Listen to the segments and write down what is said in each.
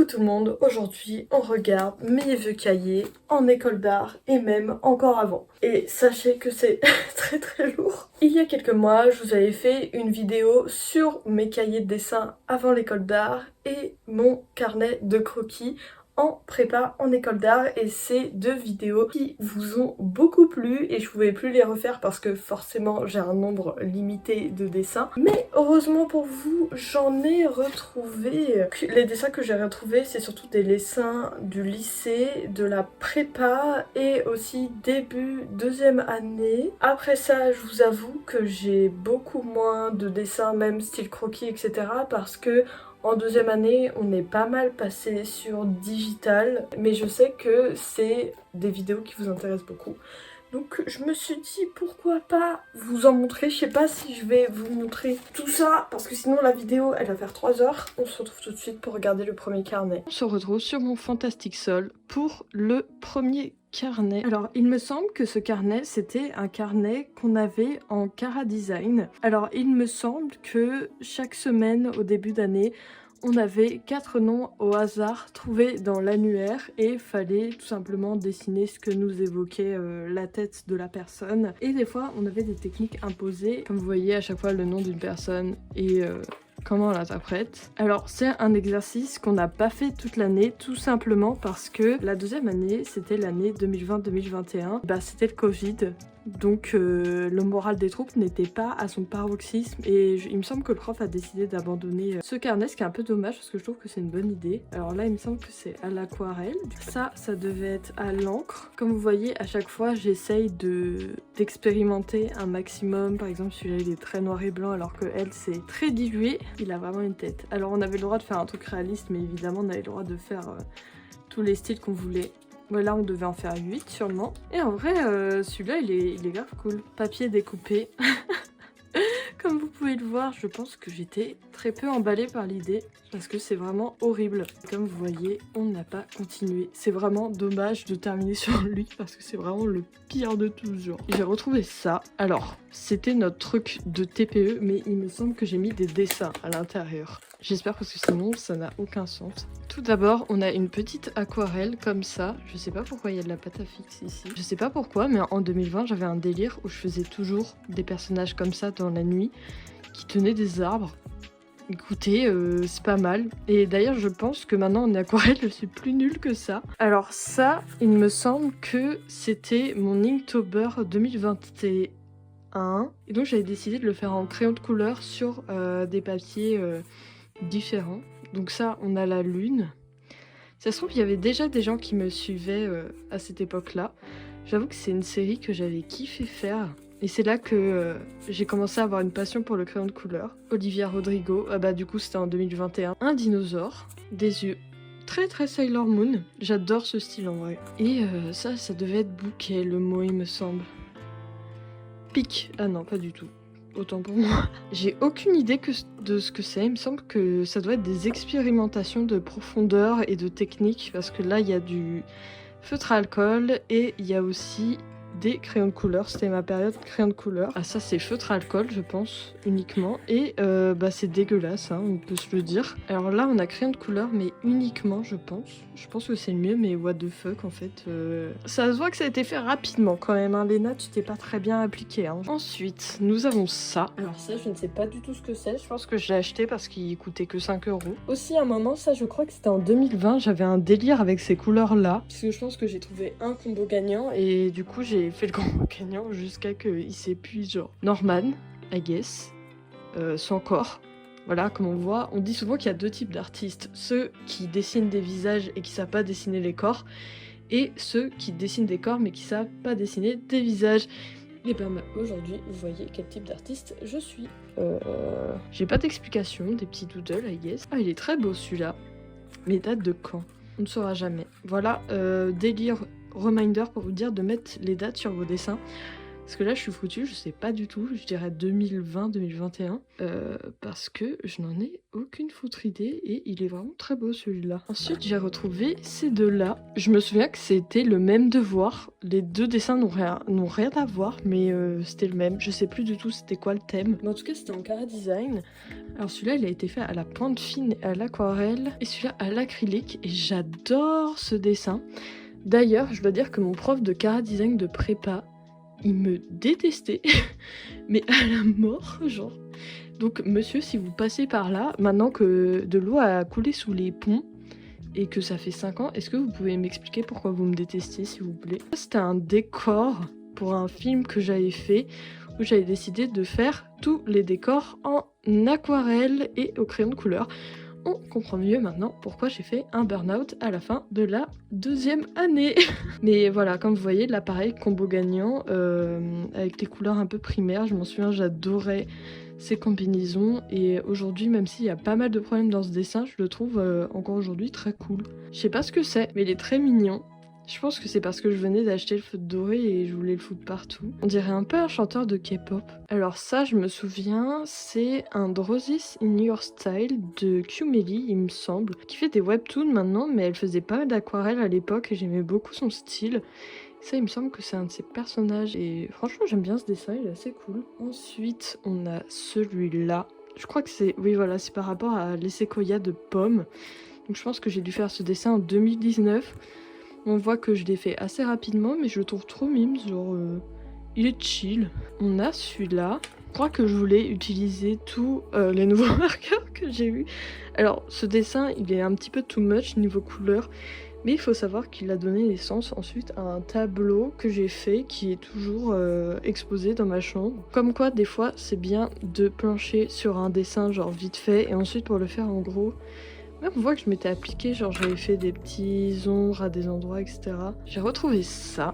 Coucou tout le monde, aujourd'hui on regarde mes vieux cahiers en école d'art et même encore avant. Et sachez que c'est très lourd. Il y a quelques mois, je vous avais fait une vidéo sur mes cahiers de dessin avant l'école d'art et mon carnet de croquis en prépa en école d'art, et c'est deux vidéos qui vous ont beaucoup plu et je pouvais plus les refaire parce que forcément j'ai un nombre limité de dessins, mais heureusement pour vous j'en ai retrouvé. Les dessins que j'ai retrouvés, c'est surtout des dessins du lycée, de la prépa et aussi début deuxième année. Après ça, je vous avoue que j'ai beaucoup moins de dessins, même style croquis, etc. parce que en deuxième année, on est pas mal passé sur digital, mais je sais que c'est des vidéos qui vous intéressent beaucoup. Donc je me suis dit pourquoi pas vous en montrer. Je sais pas si je vais vous montrer tout ça parce que sinon la vidéo elle va faire 3 heures. On se retrouve tout de suite pour regarder le premier carnet. On se retrouve sur mon Fantastic Sol pour le premier carnet. Alors il me semble que ce carnet c'était un carnet qu'on avait en Cara Design. Alors il me semble que chaque semaine au début d'année on avait 4 noms au hasard trouvés dans l'annuaire et fallait tout simplement dessiner ce que nous évoquait la tête de la personne. Et des fois on avait des techniques imposées, comme vous voyez à chaque fois le nom d'une personne et comment on l'interprète. Alors c'est un exercice qu'on n'a pas fait toute l'année, tout simplement parce que la deuxième année, c'était l'année 2020-2021, bah c'était le Covid. Donc le moral des troupes n'était pas à son paroxysme et il me semble que le prof a décidé d'abandonner ce carnet, ce qui est un peu dommage parce que je trouve que c'est une bonne idée. Alors là il me semble que c'est à l'aquarelle, ça devait être à l'encre. Comme vous voyez à chaque fois j'essaye d'expérimenter un maximum. Par exemple celui-là il est très noir et blanc alors que elle c'est très dilué, il a vraiment une tête. Alors on avait le droit de faire un truc réaliste mais évidemment on avait le droit de faire tous les styles qu'on voulait. Là on devait en faire 8 sûrement. Et en vrai celui-là il est grave cool. Papier découpé. Comme vous pouvez le voir, je pense que j'étais très peu emballée par l'idée parce que c'est vraiment horrible. Comme vous voyez, on n'a pas continué. C'est vraiment dommage de terminer sur lui parce que c'est vraiment le pire de toujours. J'ai retrouvé ça. Alors, c'était notre truc de TPE, mais il me semble que j'ai mis des dessins à l'intérieur. J'espère parce que sinon, ça n'a aucun sens. Tout d'abord, on a une petite aquarelle comme ça. Je sais pas pourquoi il y a de la pâte à fixe ici. Je sais pas pourquoi, mais en 2020, j'avais un délire où je faisais toujours des personnages comme ça dans la nuit qui tenaient des arbres. Écoutez, c'est pas mal. Et d'ailleurs, je pense que maintenant en aquarelle, je suis plus nulle que ça. Alors ça, il me semble que c'était mon Inktober 2021. Et donc j'avais décidé de le faire en crayon de couleur sur des papiers différents. Donc ça, on a la lune. Ça se trouve, il y avait déjà des gens qui me suivaient à cette époque-là. J'avoue que c'est une série que j'avais kiffé faire. Et c'est là que j'ai commencé à avoir une passion pour le crayon de couleur. Olivia Rodrigo, du coup c'était en 2021. Un dinosaure, des yeux, très Sailor Moon. J'adore ce style en vrai. Et ça devait être bouquet, le mot il me semble. Pique, ah non pas du tout. Autant pour moi. J'ai aucune idée de ce que c'est. Il me semble que ça doit être des expérimentations de profondeur et de technique. Parce que là, il y a du feutre à alcool et il y a aussi des crayons de couleur. C'était ma période crayon de couleur. Ah ça c'est feutre à alcool je pense uniquement. Et c'est dégueulasse hein, on peut se le dire. Alors là on a crayon de couleur mais uniquement je pense. Je pense que c'est le mieux mais what the fuck en fait. Ça se voit que ça a été fait rapidement quand même hein. Léna tu t'es pas très bien appliquée hein. Ensuite nous avons ça. Alors ça je ne sais pas du tout ce que c'est. Je pense que je l'ai acheté parce qu'il coûtait que 5 €. Aussi à un moment ça je crois que c'était en 2020. J'avais un délire avec ces couleurs là. Parce que je pense que j'ai trouvé un combo gagnant et du coup j'ai fait le combo gagnant jusqu'à qu'il s'épuise genre. Norman, I guess, son corps. Voilà, comme on voit, on dit souvent qu'il y a deux types d'artistes. Ceux qui dessinent des visages et qui savent pas dessiner les corps. Et ceux qui dessinent des corps mais qui savent pas dessiner des visages. Et aujourd'hui, vous voyez quel type d'artiste je suis. J'ai pas d'explication, des petits doodles, I guess. Ah, il est très beau celui-là. Mais date de quand? On ne saura jamais. Voilà, délire reminder pour vous dire de mettre les dates sur vos dessins. Parce que là je suis foutue, je sais pas du tout, je dirais 2020-2021. Parce que je n'en ai aucune foutre idée et il est vraiment très beau celui-là. Ensuite j'ai retrouvé ces deux-là. Je me souviens que c'était le même devoir. Les deux dessins n'ont rien à voir, mais c'était le même. Je sais plus du tout c'était quoi le thème. Mais en tout cas c'était en carré design. Alors celui-là il a été fait à la pointe fine et à l'aquarelle. Et celui-là à l'acrylique. Et j'adore ce dessin. D'ailleurs je dois dire que mon prof de carré design de prépa, il me détestait, mais à la mort, genre. Donc, monsieur, si vous passez par là, maintenant que de l'eau a coulé sous les ponts et que ça fait 5 ans, est-ce que vous pouvez m'expliquer pourquoi vous me détestez, s'il vous plaît? C'était un décor pour un film que j'avais fait, où j'avais décidé de faire tous les décors en aquarelle et au crayon de couleur. On comprend mieux maintenant pourquoi j'ai fait un burn-out à la fin de la 2e année. Mais voilà, comme vous voyez, l'appareil combo gagnant avec les couleurs un peu primaires, je m'en souviens, j'adorais ces combinaisons. Et aujourd'hui, même s'il y a pas mal de problèmes dans ce dessin, je le trouve encore aujourd'hui très cool. Je sais pas ce que c'est, mais il est très mignon. Je pense que c'est parce que je venais d'acheter le feutre doré et je voulais le foutre partout. On dirait un peu un chanteur de K-pop. Alors ça, je me souviens, c'est un Roses in Your Style de Qmeli, il me semble, qui fait des webtoons maintenant, mais elle faisait pas mal d'aquarelle à l'époque et j'aimais beaucoup son style. Ça, il me semble que c'est un de ses personnages et franchement, j'aime bien ce dessin, il est assez cool. Ensuite, on a celui-là. Je crois que c'est... Oui, voilà, c'est par rapport à les séquoias de pommes. Donc je pense que j'ai dû faire ce dessin en 2019. On voit que je l'ai fait assez rapidement, mais je le trouve trop mimes, genre il est chill. On a celui-là. Je crois que je voulais utiliser tous les nouveaux marqueurs que j'ai eu. Alors ce dessin, il est un petit peu too much niveau couleur, mais il faut savoir qu'il a donné naissance ensuite à un tableau que j'ai fait qui est toujours exposé dans ma chambre. Comme quoi, des fois, c'est bien de plancher sur un dessin genre vite fait et ensuite pour le faire en gros. Là, on voit que je m'étais appliquée, genre j'avais fait des petits ombres à des endroits, etc. J'ai retrouvé ça,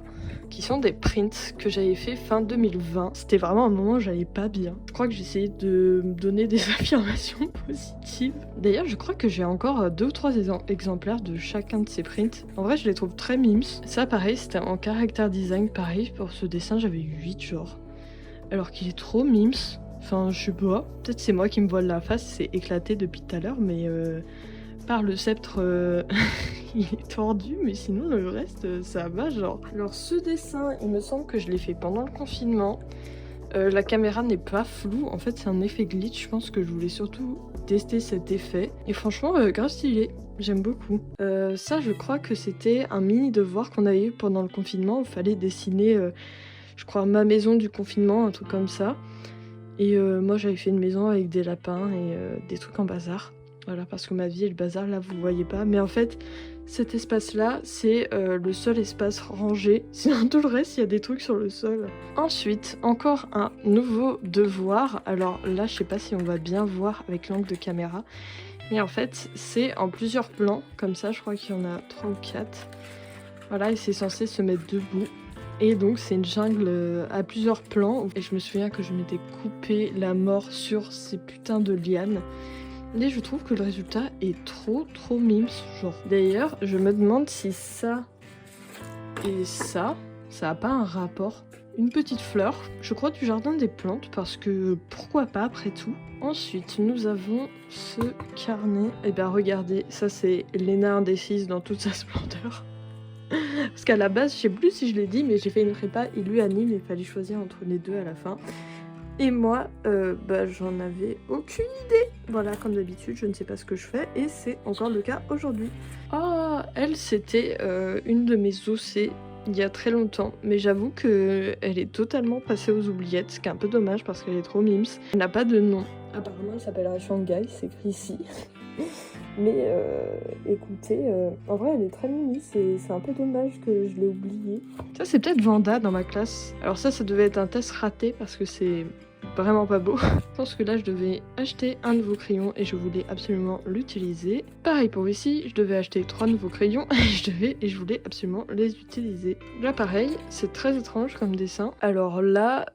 qui sont des prints que j'avais fait fin 2020. C'était vraiment un moment où j'allais pas bien. Je crois que j'essayais de me donner des affirmations positives. D'ailleurs, je crois que j'ai encore 2 ou 3 exemplaires de chacun de ces prints. En vrai, je les trouve très mimes. Ça, pareil, c'était en character design. Pareil, pour ce dessin, j'avais 8 genre. Alors qu'il est trop mimes. Enfin, je sais pas. Peut-être c'est moi qui me voile la face, c'est éclaté depuis tout à l'heure, mais... Par le sceptre, il est tordu, mais sinon le reste, ça va genre. Alors ce dessin, il me semble que je l'ai fait pendant le confinement. La caméra n'est pas floue, en fait c'est un effet glitch, je pense que je voulais surtout tester cet effet. Et franchement, grave stylé, j'aime beaucoup. Ça, je crois que c'était un mini devoir qu'on avait eu pendant le confinement. Il fallait dessiner, je crois, ma maison du confinement, un truc comme ça. Et moi j'avais fait une maison avec des lapins et des trucs en bazar. Voilà, parce que ma vie est le bazar, là vous voyez pas. Mais en fait, cet espace-là, c'est le seul espace rangé. Sinon tout le reste, il y a des trucs sur le sol. Ensuite, encore un nouveau devoir. Alors là, je sais pas si on va bien voir avec l'angle de caméra. Mais en fait, c'est en plusieurs plans. Comme ça, je crois qu'il y en a 3 ou 4. Voilà, et c'est censé se mettre debout. Et donc c'est une jungle à plusieurs plans. Et je me souviens que je m'étais coupé la mort sur ces putains de lianes. Et je trouve que le résultat est trop mimes, genre. D'ailleurs, je me demande si ça et ça a pas un rapport. Une petite fleur, je crois du jardin des plantes, parce que pourquoi pas après tout. Ensuite, nous avons ce carnet. Et bien regardez, ça c'est Léna indécise dans toute sa splendeur. Parce qu'à la base, je sais plus si je l'ai dit, mais j'ai fait une prépa élu anime, il fallait choisir entre les deux à la fin. Et moi, j'en avais aucune idée. Voilà, comme d'habitude, je ne sais pas ce que je fais et c'est encore le cas aujourd'hui. Oh, elle, c'était une de mes OC il y a très longtemps, mais j'avoue qu'elle est totalement passée aux oubliettes, ce qui est un peu dommage parce qu'elle est trop mimes. Elle n'a pas de nom. Apparemment, elle s'appellerait Shanghai, c'est écrit ici. Mais écoutez, en vrai elle est très mimi, c'est un peu dommage que je l'ai oublié. Ça c'est peut-être Vanda dans ma classe. Alors ça devait être un test raté parce que c'est vraiment pas beau. Je pense que là je devais acheter un nouveau crayon et je voulais absolument l'utiliser. Pareil pour ici, je devais acheter 3 nouveaux crayons et je voulais absolument les utiliser. Là pareil, c'est très étrange comme dessin. Alors là,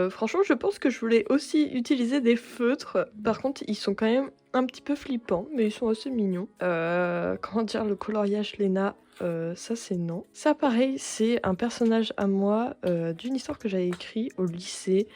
franchement je pense que je voulais aussi utiliser des feutres. Par contre ils sont quand même un petit peu flippants, mais ils sont assez mignons. Comment dire, le coloriage Lena, ça c'est non. Ça pareil, c'est un personnage à moi d'une histoire que j'avais écrite au lycée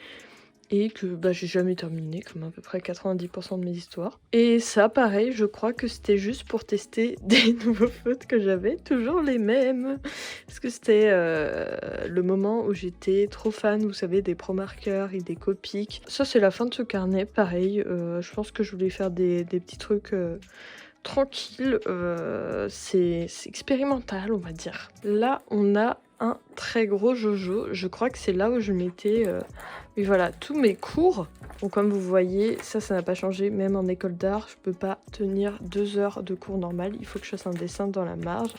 et que bah, j'ai jamais terminé, comme à peu près 90% de mes histoires. Et ça pareil, je crois que c'était juste pour tester des nouveaux feutres que j'avais, toujours les mêmes. Parce que c'était le moment où j'étais trop fan, vous savez, des pro marqueurs et des Copics. Ça c'est la fin de ce carnet, pareil, je pense que je voulais faire des petits trucs... tranquille, c'est expérimental on va dire. Là on a un très gros Jojo, je crois que c'est là où je mettais mais voilà, tous mes cours. Donc comme vous voyez, ça n'a pas changé, même en école d'art, je peux pas tenir 2 heures de cours normal, il faut que je fasse un dessin dans la marge.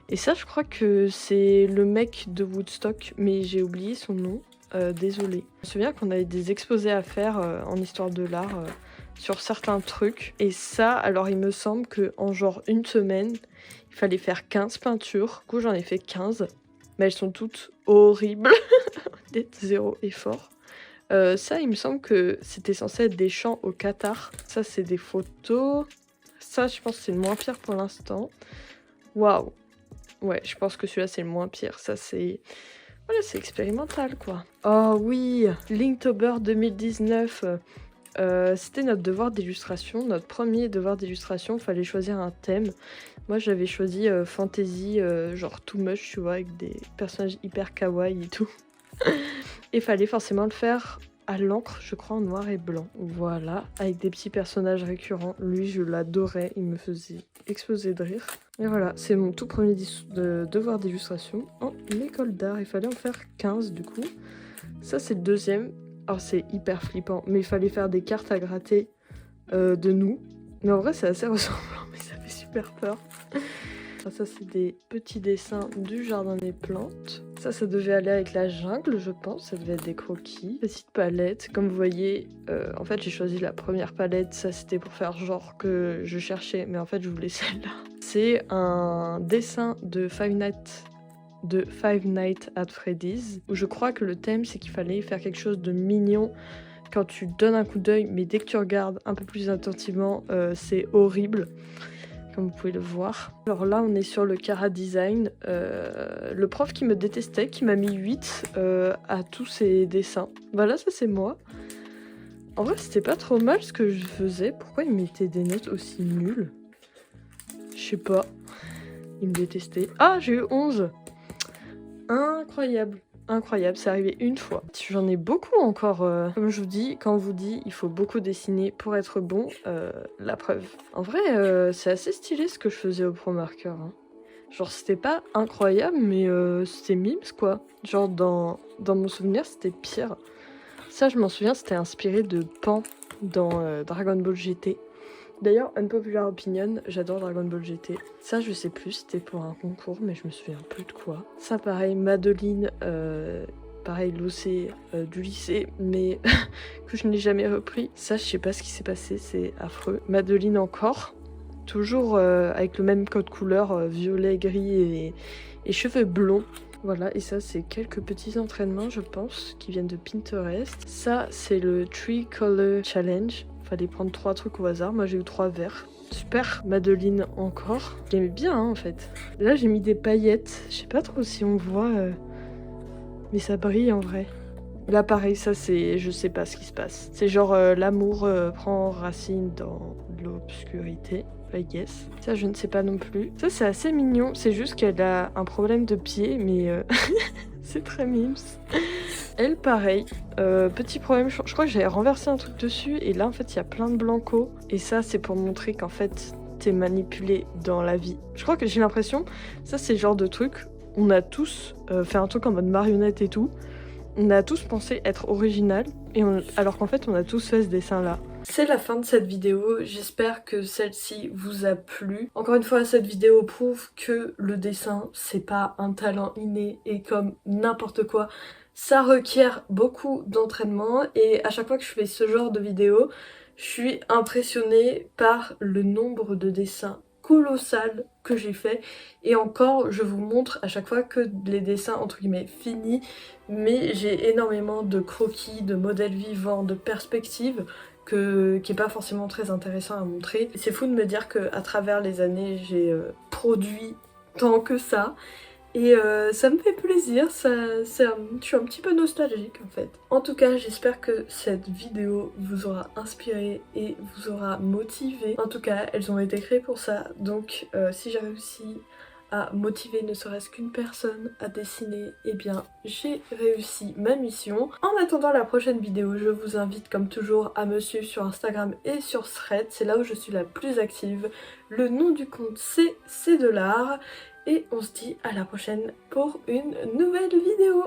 Et ça je crois que c'est le mec de Woodstock, mais j'ai oublié son nom, désolée. Je me souviens qu'on avait des exposés à faire en histoire de l'art, sur certains trucs. Et ça, alors il me semble que en genre une semaine, il fallait faire 15 peintures. Du coup, j'en ai fait 15. Mais elles sont toutes horribles. D'être zéro effort. Ça, il me semble que c'était censé être des champs au Qatar. Ça, c'est des photos. Ça, je pense que c'est le moins pire pour l'instant. Waouh. Ouais, je pense que celui-là, c'est le moins pire. Ça, c'est... Voilà, c'est expérimental, quoi. Oh oui, Linktober 2019. C'était notre devoir d'illustration, notre premier devoir d'illustration, fallait choisir un thème. Moi j'avais choisi fantasy, genre too much, tu vois, avec des personnages hyper kawaii et tout. Et fallait forcément le faire à l'encre, je crois en noir et blanc. Voilà, avec des petits personnages récurrents. Lui je l'adorais, il me faisait exploser de rire. Et voilà, c'est mon tout premier devoir d'illustration en école d'art. Il fallait en faire 15 du coup. Ça c'est le deuxième. Oh, c'est hyper flippant, mais il fallait faire des cartes à gratter de nous. Mais en vrai, c'est assez ressemblant, mais ça fait super peur. Ça, c'est des petits dessins du jardin des plantes. Ça devait aller avec la jungle, je pense. Ça devait être des croquis. Petite palette. Comme vous voyez, en fait, j'ai choisi la première palette. Ça, c'était pour faire genre que je cherchais, mais en fait, je voulais celle-là. C'est un dessin de Five Nights at Freddy's, où je crois que le thème c'est qu'il fallait faire quelque chose de mignon quand tu donnes un coup d'œil, mais dès que tu regardes un peu plus attentivement, c'est horrible, comme vous pouvez le voir. Alors là on est sur le Cara Design, le prof qui me détestait, qui m'a mis 8 à tous ses dessins. Voilà, ça c'est moi. En vrai c'était pas trop mal ce que je faisais, pourquoi il mettait des notes aussi nulles? Je sais pas, il me détestait. Ah, j'ai eu 11. Incroyable, incroyable, c'est arrivé une fois. J'en ai beaucoup encore, comme je vous dis, quand on vous dit il faut beaucoup dessiner pour être bon, la preuve. En vrai, c'est assez stylé ce que je faisais au pro marqueur, hein. Genre c'était pas incroyable, mais c'était mimes quoi. Genre dans mon souvenir c'était pire. Ça je m'en souviens, c'était inspiré de Pan dans Dragon Ball GT. D'ailleurs, unpopular opinion, j'adore Dragon Ball GT. Ça, je sais plus, c'était pour un concours, mais je me souviens plus de quoi. Ça, pareil, Madeline, pareil, l'OC du lycée, mais que je n'ai jamais repris. Ça, je sais pas ce qui s'est passé, c'est affreux. Madeline encore, toujours avec le même code couleur, violet, gris et cheveux blonds. Voilà, et ça, c'est quelques petits entraînements, je pense, qui viennent de Pinterest. Ça, c'est le Tree Color Challenge. Fallait prendre 3 trucs au hasard, moi j'ai eu 3 verts. Super, Madeline encore. J'aimais bien hein, en fait. Là j'ai mis des paillettes, je sais pas trop si on voit, mais ça brille en vrai. Là pareil, ça c'est, je sais pas ce qui se passe. C'est genre l'amour prend racine dans l'obscurité. I guess. Ça je ne sais pas non plus. Ça c'est assez mignon, c'est juste qu'elle a un problème de pied, mais c'est très mimes. Elle, pareil, petit problème, je crois que j'avais renversé un truc dessus et là en fait il y a plein de blanco et ça c'est pour montrer qu'en fait t'es manipulé dans la vie. Je crois que j'ai l'impression, ça c'est le genre de truc, on a tous fait un truc en mode marionnette et tout, on a tous pensé être original et alors qu'en fait on a tous fait ce dessin là. C'est la fin de cette vidéo, j'espère que celle-ci vous a plu. Encore une fois, cette vidéo prouve que le dessin, c'est pas un talent inné et comme n'importe quoi, Ça requiert beaucoup d'entraînement et à chaque fois que je fais ce genre de vidéo, je suis impressionnée par le nombre de dessins colossal que j'ai fait. Et encore, je vous montre à chaque fois que les dessins entre guillemets finis, mais j'ai énormément de croquis, de modèles vivants, de perspectives qui est pas forcément très intéressant à montrer. C'est fou de me dire qu'à travers les années, j'ai produit tant que ça. Et ça me fait plaisir, je suis un petit peu nostalgique en fait. En tout cas, j'espère que cette vidéo vous aura inspiré et vous aura motivé. En tout cas, elles ont été créées pour ça, donc si j'ai réussi à motiver ne serait-ce qu'une personne à dessiner, eh bien j'ai réussi ma mission. En attendant la prochaine vidéo, je vous invite comme toujours à me suivre sur Instagram et sur Threads, c'est là où je suis la plus active. Le nom du compte c'est de l'art. Et on se dit à la prochaine pour une nouvelle vidéo.